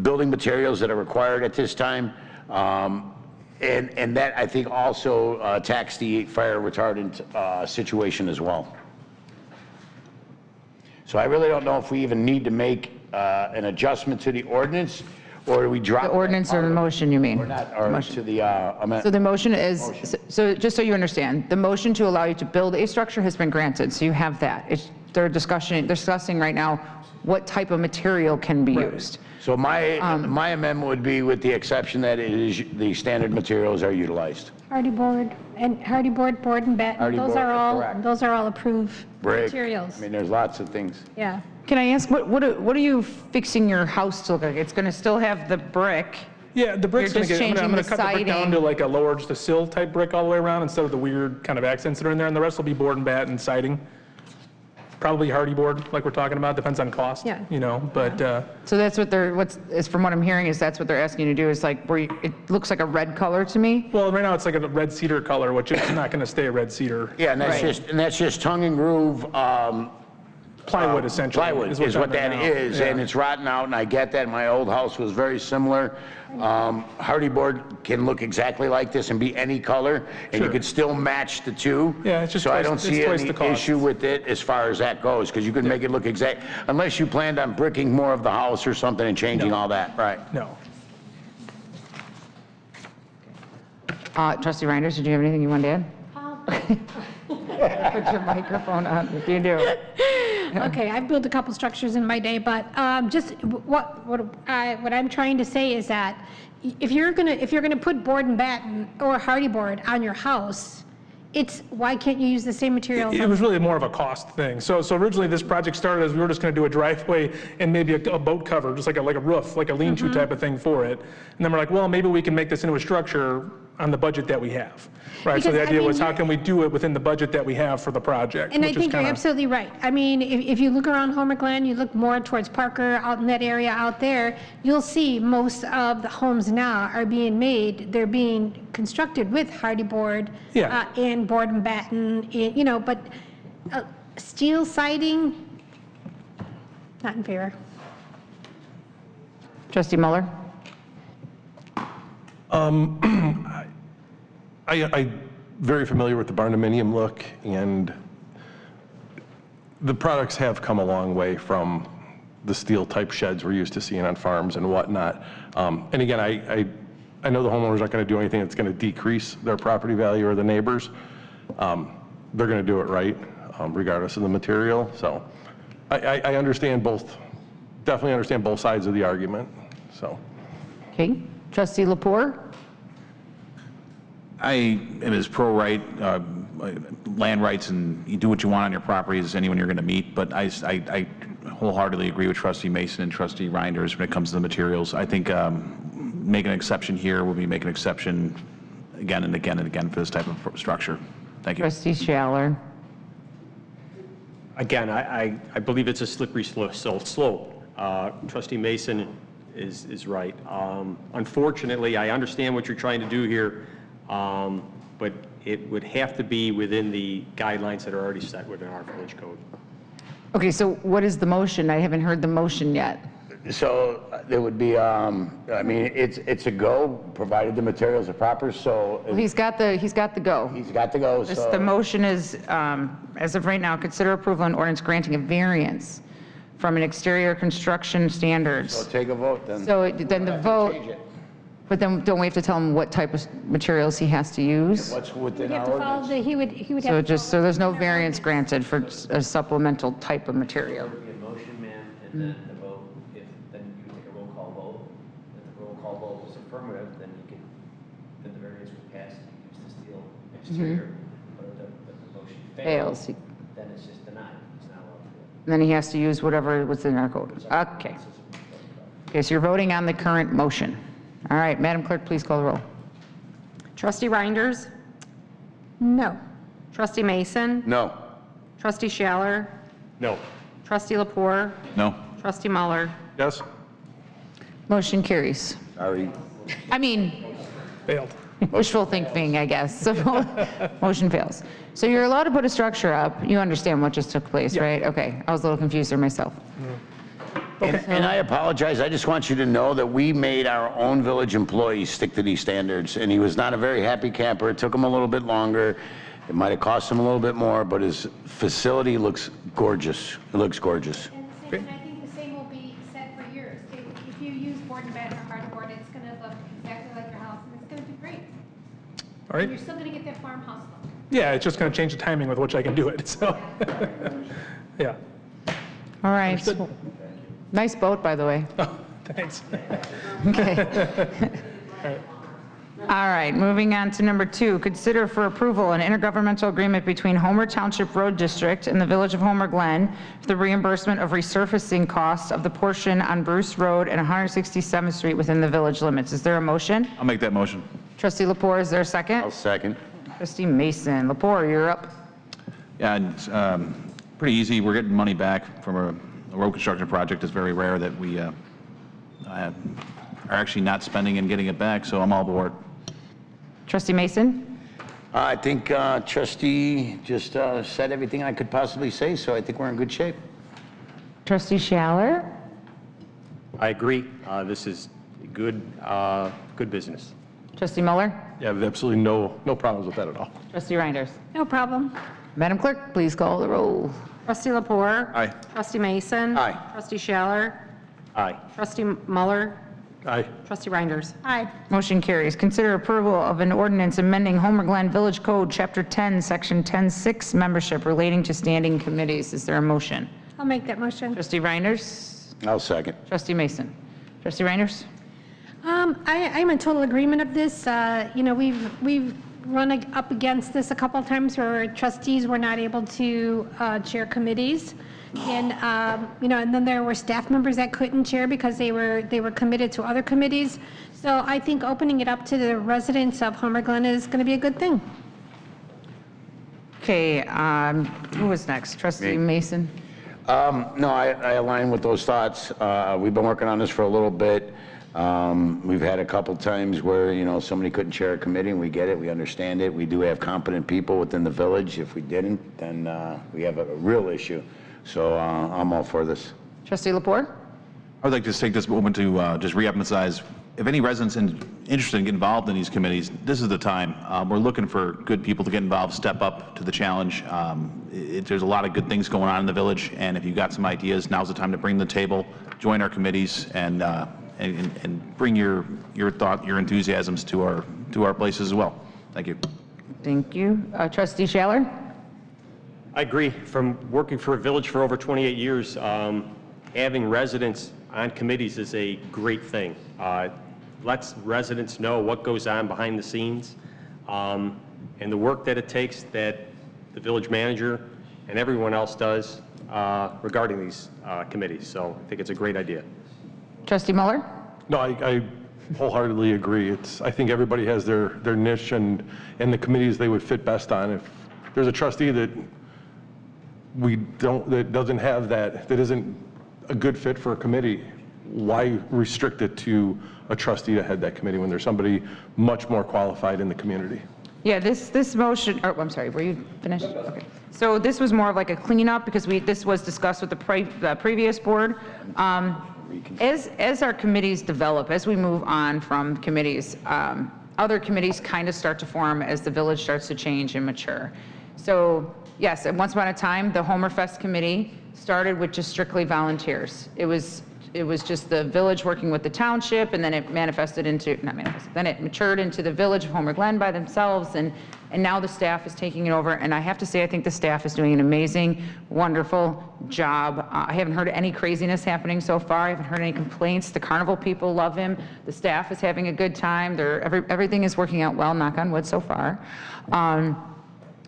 building materials that are required at this time. And that, I think, also attacks the fire retardant situation as well. So I really don't know if we even need to make an adjustment to the ordinance, or do we drop? The ordinance or the motion, you mean? Or not, or Motion. to the amendment? So the motion is, so just so you understand, the motion to allow you to build a structure has been granted, so you have that. They're discussing right now what type of material can be used. So my amendment would be with the exception that it is, the standard materials are utilized. Hardy board, board and batten, Hardy those board, are correct. those are all approved Brick. materials. I mean, there's lots of things. Yeah. Can I ask, what are you fixing your house to look like? It's going to still have the brick. Yeah, the brick's You're gonna just get, I'm changing gonna the cut the brick down siding. to like a lower, just a sill type brick all the way around instead of the weird kind of accents that are in there, and the rest will be board and batten siding. Probably hardy board, like we're talking about, depends on cost. Yeah. You know, but, So that's what from what I'm hearing is that's what they're asking you to do, is like, it looks like a red color to me. well, right now it's like a red cedar color, which is not gonna stay a red cedar. Yeah, and that's just tongue and groove, Plywood essentially. plywood is it's what on that there now. is, Yeah. and it's rotten out, and I get that. My old house was very similar. Hardy board can look exactly like this and be any color, and you Sure. could still match the two. Yeah, it's just So I twice- don't it's see twice any the cost. issue with it as far as that goes, because you could make it look exact, unless you planned on bricking more of the house or something and changing No. all that, right? No. Trustee Reinders, did you have anything you wanted to add? Put your microphone on if you do. Okay, I've built a couple structures in my day, but just what I'm trying to say is that if you're gonna put board and batten or hardy board on your house, why can't you use the same materials? It was really more of a cost thing. So originally this project started as we were just going to do a driveway and maybe a boat cover, just like a roof, like a lean-to Mm-hmm. type of thing for it. And then we're like, well, maybe we can make this into a structure on the budget that we have, right? So Because, the I idea mean, was how can we do it within the budget that we have for the project? And I which is think you're kinda- absolutely right. I mean, if you look around Homer Glen, you look more towards Parker, out in that area out there, you'll see most of the homes now are being made, they're being constructed with hardy board Yeah. and board and batten, but steel siding, not in favor. Trustee Muller? I'm very familiar with the barndominium look, and the products have come a long way from the steel-type sheds we're used to seeing on farms and whatnot. And again, I know the homeowners aren't going to do anything that's going to decrease their property value or the neighbors. They're going to do it right, regardless of the material. So I understand definitely understand both sides of the argument, so. Okay. Trustee Lepore? I am as pro-right, land rights, and you do what you want on your property as anyone you're going to meet, but I wholeheartedly agree with Trustee Mason and Trustee Reinders when it comes to the materials. I think make an exception here will be make an exception again and again and again for this type of structure. Thank you. Trustee Schaller? Again, I believe it's a slippery slope. Trustee Mason is right. Unfortunately, I understand what you're trying to do here, but it would have to be within the guidelines that are already set within our village code. Okay, so what is the motion? I haven't heard the motion yet. So there would be, I mean, it's a go, provided the materials are proper, so. He's got the go. He's got to go, The so. motion is, as of right now, consider approval and ordinance granting a variance from an exterior construction So standards. take a vote then. So then the vote, Change it. but then don't we have to tell him what type of materials he has to use? What's within You our have to follow ordinance? he would So have to just, so there's no variance granted for a supplemental type of material. Be a motion, ma'am, and And then the vote, then you take a roll call vote. If the roll call vote was affirmative, then then the variance would pass, you use the steel exterior. But if the motion fails, then it's just denied. It's not allowed to do it. Then he has to use whatever was in our code. Okay. Okay, so you're voting on the current motion. All right, Madam Clerk, please call the roll. Trustee Reinders? No. Trustee Mason? No. Trustee Schaller? No. Trustee Lepore? No? Trustee Muller? Yes? Motion carries. Sorry. I mean, Failed. wishful thinking, I guess. So motion fails. So you're allowed to put a structure up. You understand what just took place, right? Okay, I was a little confused there myself. And I apologize, I just want you to know that we made our own village employees stick to these standards, and he was not a very happy camper. It took him a little bit longer. It might have cost him a little bit more, but his facility looks gorgeous. It looks gorgeous. And I think the same will be said for yours. If you use board and batten or hardboard, it's going to look exactly like your house, and it's going to be great. All right. You're still going to get that farmhouse look. Yeah, it's just going to change the timing with which I can do it, so. Yeah. All right. Nice boat, by the way. Oh, thanks. Okay. All right, moving on to number 2, consider for approval an intergovernmental agreement between Homer Township Road District and the Village of Homer Glen for the reimbursement of resurfacing costs of the portion on Bruce Road and 167th Street within the village limits. Is there a motion? I'll make that motion. Trustee Lepore, is there a second? I'll second. Trustee Mason. Lepore, you're up. Yeah, it's pretty easy. We're getting money back from a road construction project. It's very rare that we are actually not spending and getting it back, so I'm all aboard. Trustee Mason? I think Trustee just said everything I could possibly say, so I think we're in good shape. Trustee Schaller? I agree. This is good business. Trustee Muller? Yeah, I have absolutely no problems with that at all. Trustee Reinders? No problem. Madam Clerk, please call the roll. Trustee Lepore? Aye. Trustee Mason? Aye. Trustee Schaller? Aye. Trustee Muller? Aye. Trustee Reinders? Aye. Motion carries. Consider approval of an ordinance amending Homer Glen Village Code, Chapter 10, Section 10-6, membership relating to standing committees. Is there a motion? I'll make that motion. Trustee Reinders? I'll second. Trustee Mason? Trustee Reinders? I'm in total agreement of this. We've run up against this a couple of times where trustees were not able to chair committees. And, and then there were staff members that couldn't chair because they were committed to other committees. So I think opening it up to the residents of Homer Glen is going to be a good thing. Okay, who was next? Trustee Mason? No, I align with those thoughts. We've been working on this for a little bit. We've had a couple times where, somebody couldn't chair a committee, and we get it, we understand it. We do have competent people within the village. If we didn't, then we have a real issue. So I'm all for this. Trustee Lepore? I would like to just take this moment to just reemphasize, if any residents interested in getting involved in these committees, this is the time. We're looking for good people to get involved, step up to the challenge. There's a lot of good things going on in the village, and if you've got some ideas, now's the time to bring them to the table, join our committees, and bring your thought, your enthusiasms to our places as well. Thank you. Thank you. Trustee Schaller? I agree. From working for a village for over 28 years, having residents on committees is a great thing. Lets residents know what goes on behind the scenes, and the work that it takes that the village manager and everyone else does regarding these committees. So I think it's a great idea. Trustee Muller? No, I wholeheartedly agree. I think everybody has their niche and the committees they would fit best on. If there's a trustee that doesn't have that isn't a good fit for a committee, why restrict it to a trustee to head that committee when there's somebody much more qualified in the community? Yeah, this motion, I'm sorry, were you finished? Okay. So this was more of like a cleanup because this was discussed with the previous board. As our committees develop, as we move on from committees, other committees kind of start to form as the village starts to change and mature. So yes, at once upon a time, the Homerfest committee started with just strictly volunteers. It was it was just the village working with the township, and then it manifested into, not manifested, then it matured into the village of Homer Glen by themselves, and now the staff is taking it over. And I have to say, I think the staff is doing an amazing, wonderful job. I haven't heard any craziness happening so far. I haven't heard any complaints. The carnival people love him. The staff is having a good time. Everything is working out well, knock on wood so far.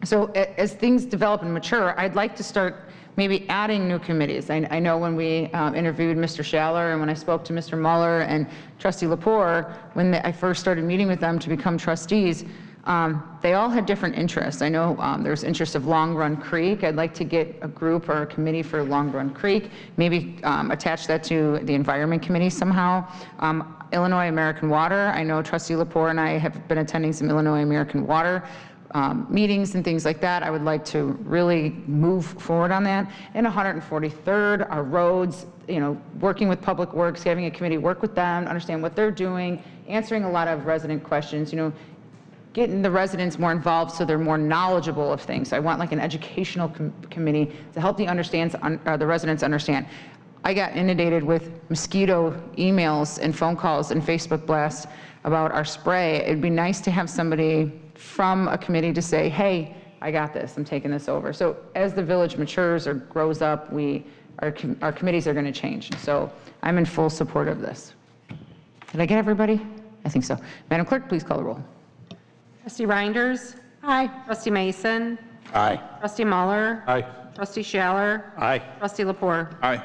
So as things develop and mature, I'd like to start maybe adding new committees. I know when we interviewed Mr. Schaller and when I spoke to Mr. Muller and Trustee Lepore, when I first started meeting with them to become trustees, they all had different interests. I know there's interest of Long Run Creek. I'd like to get a group or a committee for Long Run Creek, maybe attach that to the Environment Committee somehow. Illinois American Water, I know Trustee Lepore and I have been attending some Illinois American Water meetings and things like that. I would like to really move forward on that. And 143rd, our roads, working with Public Works, having a committee work with them, understand what they're doing, answering a lot of resident questions, getting the residents more involved so they're more knowledgeable of things. I want like an educational committee to help the residents understand. I got inundated with mosquito emails and phone calls and Facebook blasts about our spray. It'd be nice to have somebody from a committee to say, hey, I got this, I'm taking this over. So as the village matures or grows up, our committees are going to change. So I'm in full support of this. Did I get everybody? I think so. Madam Clerk, please call the roll. Trustee Reinders? Aye. Trustee Mason? Aye. Trustee Muller? Aye. Trustee Schaller? Aye. Trustee Lepore? Aye.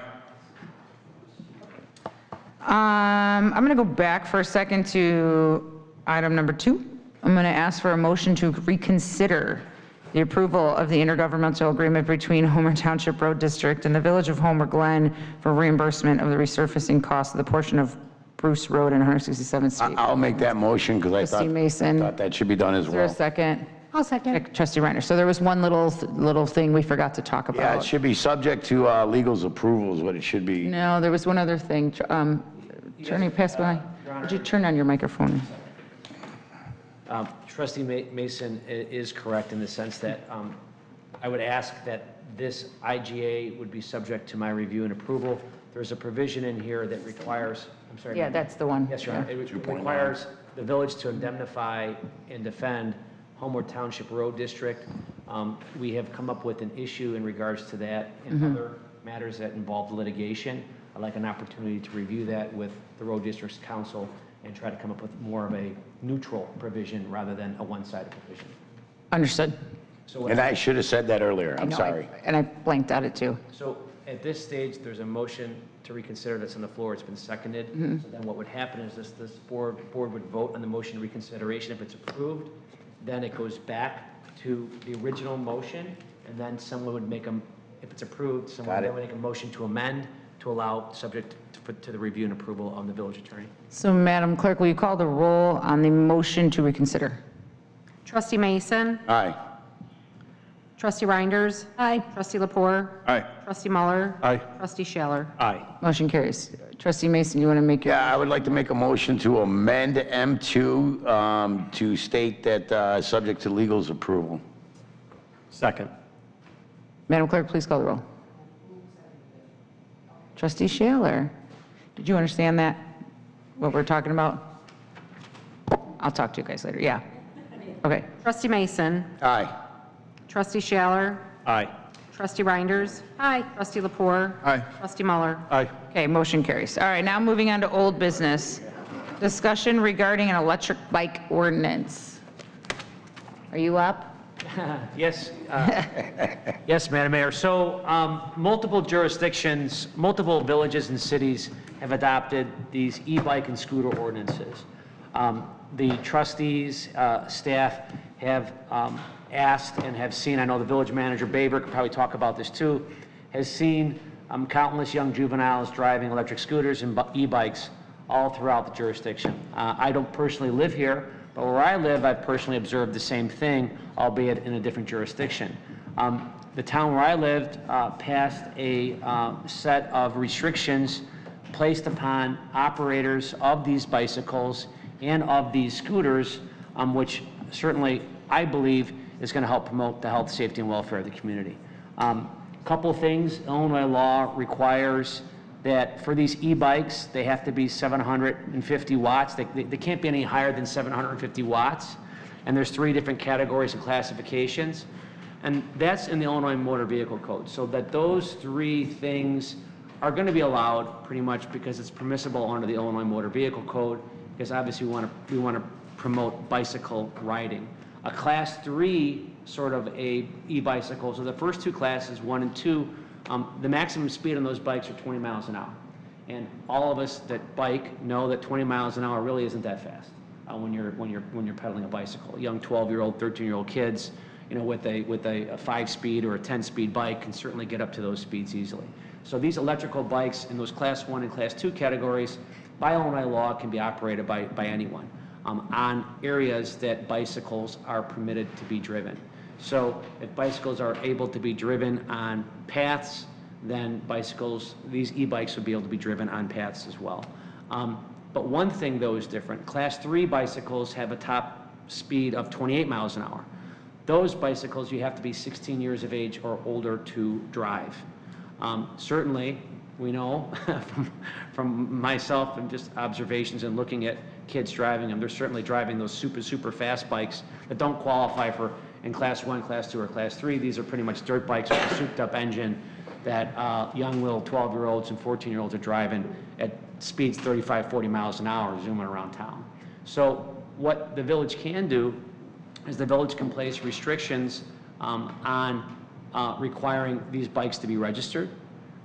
I'm going to go back for a second to item number 2. I'm going to ask for a motion to reconsider the approval of the intergovernmental agreement between Homer Township Road District and the Village of Homer Glen for reimbursement of the resurfacing cost of the portion of Bruce Road and 167th Street. I'll make that motion because I Trustee Mason. thought that should be done as Is there a well. second? I'll second. Trustee Reiner. So there was one little thing we forgot to talk about. Yeah, it should be subject to legal's approval is what it should be. No, there was one other thing. Attorney, pass by. Would you turn on your microphone? Trustee Mason is correct in the sense that I would ask that this IGA would be subject to my review and approval. There's a provision in here that requires, I'm sorry. Yeah, that's the one. Yes, Your Honor. It requires the village to indemnify and defend Homer Township Road District. We have come up with an issue in regards to that and other matters that involve litigation. I'd like an opportunity to review that with the Road District's counsel and try to come up with more of a neutral provision rather than a one-sided provision. Understood. So And I should have said that earlier. I'm No, sorry. and I blanked at it too. So at this stage, there's a motion to reconsider that's on the floor. It's been seconded. So then what would happen is this board would vote on the motion to reconsideration. If it's approved, then it goes back to the original motion, and then someone would make if it's approved, someone would make a motion to amend to allow subject to the review and approval of the village attorney. So Madam Clerk, will you call the roll on the motion to reconsider? Trustee Mason? Aye. Trustee Reinders? Aye. Trustee Lepore? Aye. Trustee Muller? Aye. Trustee Schaller? Aye. Motion carries. Trustee Mason, you want to make your? Yeah, I would like to make a motion to amend M2 to state that subject to legal's approval. Second. Madam Clerk, please call the roll. Trustee Schaller, did you understand that, what we're talking about? I'll talk to you guys later, yeah. Okay, Trustee Mason? Aye. Trustee Schaller? Aye. Trustee Reinders? Aye. Trustee Lepore? Aye. Trustee Muller? Aye. okay, motion carries. All right, now moving on to old business. Discussion regarding an electric bike ordinance. Are you up? Yes, yes, Madam Mayor. So multiple jurisdictions, multiple villages and cities have adopted these e-bike and scooter ordinances. The trustees, staff have asked and have seen, I know the village manager, Baber, could probably talk about this too, has seen countless young juveniles driving electric scooters and e-bikes all throughout the jurisdiction. I don't personally live here, but where I live, I've personally observed the same thing, albeit in a different jurisdiction. The town where I lived passed a set of restrictions placed upon operators of these bicycles and of these scooters, which certainly I believe is going to help promote the health, safety, and welfare of the community. Couple things. Illinois law requires that for these e-bikes, they have to be 750 watts. They can't be any higher than 750 watts. And there's 3 different categories and classifications. And that's in the Illinois Motor Vehicle Code. So that those 3 things are going to be allowed pretty much because it's permissible under the Illinois Motor Vehicle Code, because obviously we want to promote bicycle riding. A class 3 sort of a e-bicycle, so the first 2 classes, 1 and 2, the maximum speed on those bikes are 20 miles an hour. And all of us that bike know that 20 miles an hour really isn't that fast when you're pedaling a bicycle. Young 12-year-old, 13-year-old kids, you know, with a 5-speed or a 10-speed bike can certainly get up to those speeds easily. So these electrical bikes in those class 1 and class 2 categories, by Illinois law, can be operated by anyone on areas that bicycles are permitted to be driven. So if bicycles are able to be driven on paths, then these e-bikes would be able to be driven on paths as well. But one thing though is different. Class 3 bicycles have a top speed of 28 miles an hour. Those bicycles, you have to be 16 years of age or older to drive. Certainly, we know from myself and just observations and looking at kids driving them, they're certainly driving those super fast bikes that don't qualify for in class 1, class 2, or class 3. These are pretty much dirt bikes with a souped up engine that young little 12-year-olds and 14-year-olds are driving at speeds 35, 40 miles an hour zooming around town. So what the village can do is the village can place restrictions on requiring these bikes to be registered,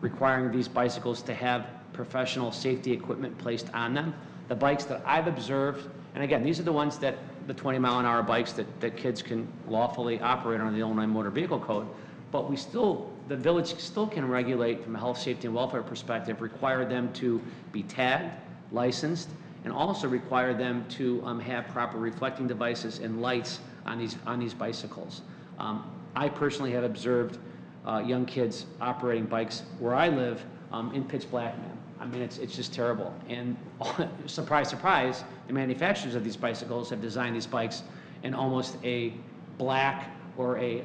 requiring these bicycles to have professional safety equipment placed on them. The bikes that I've observed, and again, these are the ones that the 20-mile-an-hour bikes that kids can lawfully operate under the Illinois Motor Vehicle Code, but the village still can regulate from a health, safety, and welfare perspective, require them to be tagged, licensed, and also require them to have proper reflecting devices and lights on these bicycles. I personally have observed young kids operating bikes where I live in pitch black, man. I mean, it's just terrible. And surprise, surprise, the manufacturers of these bicycles have designed these bikes in almost a black or a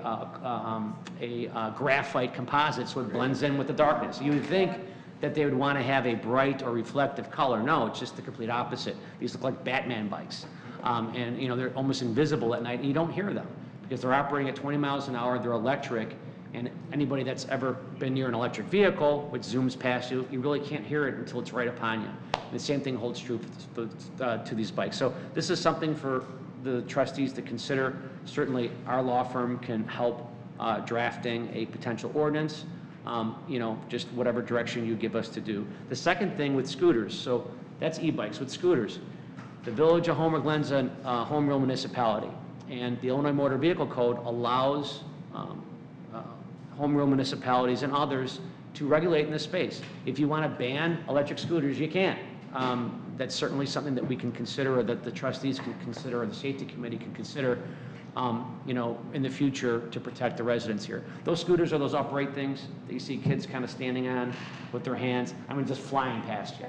graphite composite, so it blends in with the darkness. You would think that they would want to have a bright or reflective color. No, it's just the complete opposite. These look like Batman bikes. And you know, they're almost invisible at night, and you don't hear them because they're operating at 20 miles an hour, they're electric, and anybody that's ever been near an electric vehicle, which zooms past you, you really can't hear it until it's right upon you. And the same thing holds true to these bikes. So this is something for the trustees to consider. Certainly, our law firm can help drafting a potential ordinance, you know, just whatever direction you give us to do. The second thing with scooters, so that's e-bikes. With scooters, the Village of Homer Glen's a home rule municipality, and the Illinois Motor Vehicle Code allows home rule municipalities and others to regulate in this space. If you want to ban electric scooters, you can. That's certainly something that we can consider, or that the trustees can consider, or the safety committee can consider, you know, in the future to protect the residents here. Those scooters are those upright things that you see kids kind of standing on with their hands, I mean, just flying past you.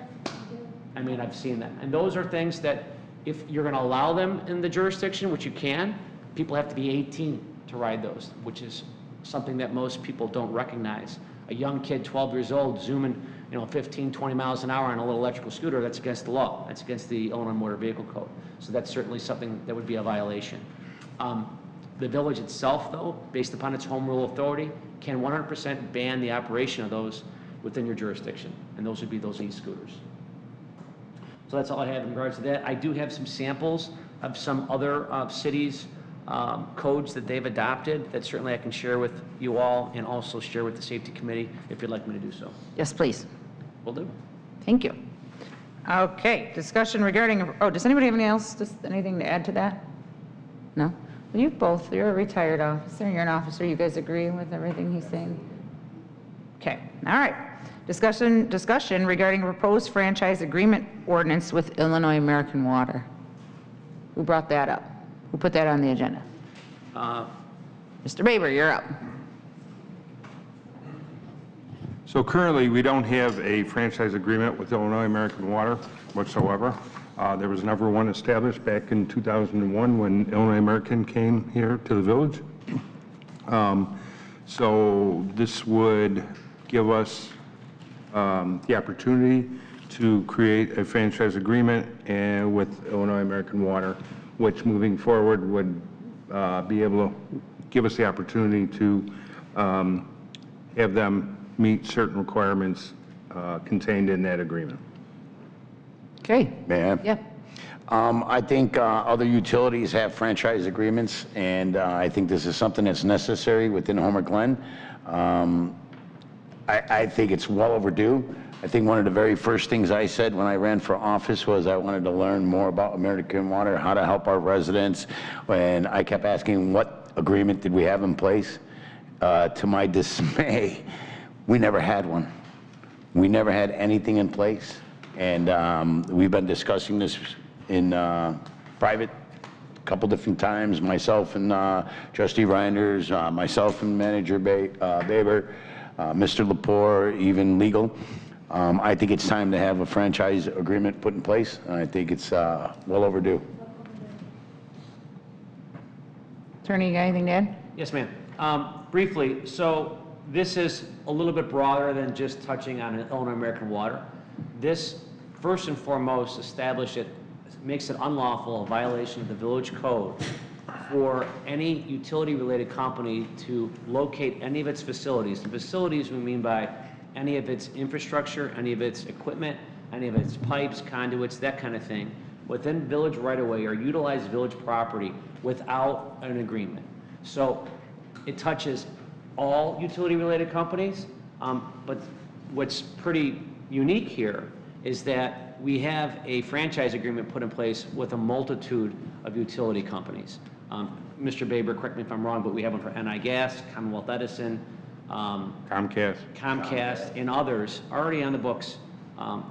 I mean, I've seen them. And those are things that if you're going to allow them in the jurisdiction, which you can, people have to be 18 to ride those, which is something that most people don't recognize. A young kid, 12 years old, zooming, you know, 15, 20 miles an hour on a little electrical scooter, that's against the law. That's against the Illinois Motor Vehicle Code. So that's certainly something that would be a violation. The village itself, though, based upon its home rule authority, can 100% ban the operation of those within your jurisdiction, and those would be those e-scooters. So that's all I have in regards to that. I do have some samples of some other cities' codes that they've adopted that certainly I can share with you all and also share with the safety committee if you'd like me to do so. Yes, please. Will do. Thank you. Okay, discussion regarding, oh, does anybody have anything to add to that? No? Well, you both, you're a retired officer, you're an officer, you guys agree with everything he's saying? Okay, all right. Discussion regarding proposed franchise agreement ordinance with Illinois American Water. Who brought that up? Who put that on the agenda? Mr. Baber, you're up. So currently, we don't have a franchise agreement with Illinois American Water whatsoever. There was never one established back in 2001 when Illinois American came here to the village. So this would give us the opportunity to create a franchise agreement and with Illinois American Water, which moving forward would be able to give us the opportunity to have them meet certain requirements contained in that agreement. Okay. May I? Yeah. I think other utilities have franchise agreements, and I think this is something that's necessary within Homer Glen. I think it's well overdue. I think one of the very first things I said when I ran for office was I wanted to learn more about American Water, how to help our residents, and I kept asking what agreement did we have in place. To my dismay, we never had one. We never had anything in place, and we've been discussing this in private a couple different times, myself and Trustee Reinders, myself and Manager Baber, Mr. Lepore, even legal. I think it's time to have a franchise agreement put in place, and I think it's well overdue. Attorney, you got anything to add? Yes, ma'am. Briefly, so this is a little bit broader than just touching on Illinois American Water. This, first and foremost, makes it unlawful, a violation of the village code, for any utility-related company to locate any of its facilities. The facilities we mean by any of its infrastructure, any of its equipment, any of its pipes, conduits, that kind of thing, within village right-of-way or utilize village property without an agreement. So it touches all utility-related companies, but what's pretty unique here is that we have a franchise agreement put in place with a multitude of utility companies. Mr. Baber, correct me if I'm wrong, but we have one for NI Gas, Commonwealth Edison, Comcast, and others already on the books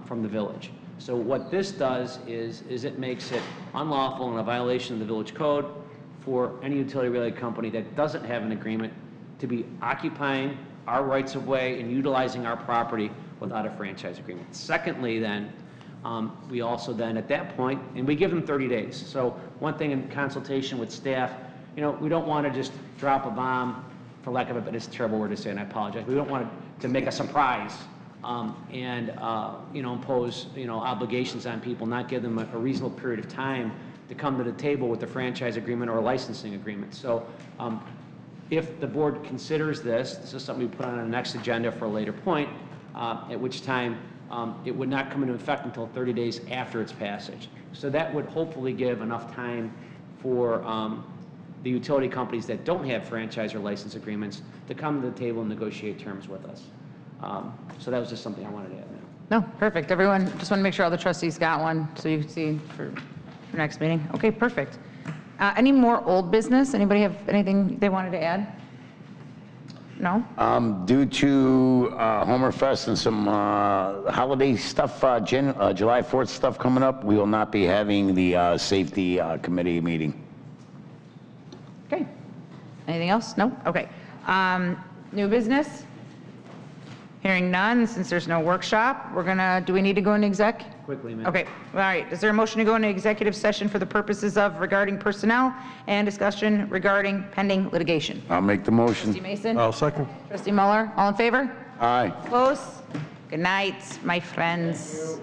from the village. So what this does is it makes it unlawful and a violation of the village code for any utility-related company that doesn't have an agreement to be occupying our rights-of-way and utilizing our property without a franchise agreement. Secondly, then, we also then at that point, and we give them 30 days. So one thing in consultation with staff, we don't want to just drop a bomb, for lack of it, but it's a terrible word to say, and I apologize. We don't want to make a surprise and impose obligations on people, not give them a reasonable period of time to come to the table with a franchise agreement or a licensing agreement. So if the board considers this is something we put on the next agenda for a later point, at which time it would not come into effect until 30 days after its passage. So that would hopefully give enough time for the utility companies that don't have franchise or license agreements to come to the table and negotiate terms with us. So that was just something I wanted to add now. No, perfect. Everyone, just want to make sure all the trustees got one so you can see for next meeting. Okay, perfect. Any more old business? Anybody have anything they wanted to add? No? Due to Homerfest and some holiday stuff, July 4th stuff coming up, we will not be having the safety committee meeting. Okay. Anything else? No? Okay. New business? Hearing none, since there's no workshop, do we need to go into exec? Quickly, ma'am. Okay, all right. Is there a motion to go into executive session for the purposes of regarding personnel and discussion regarding pending litigation? I'll make the motion. Trustee Mason? I'll second. Trustee Muller? All in favor? Aye. Close? Good night, my friends.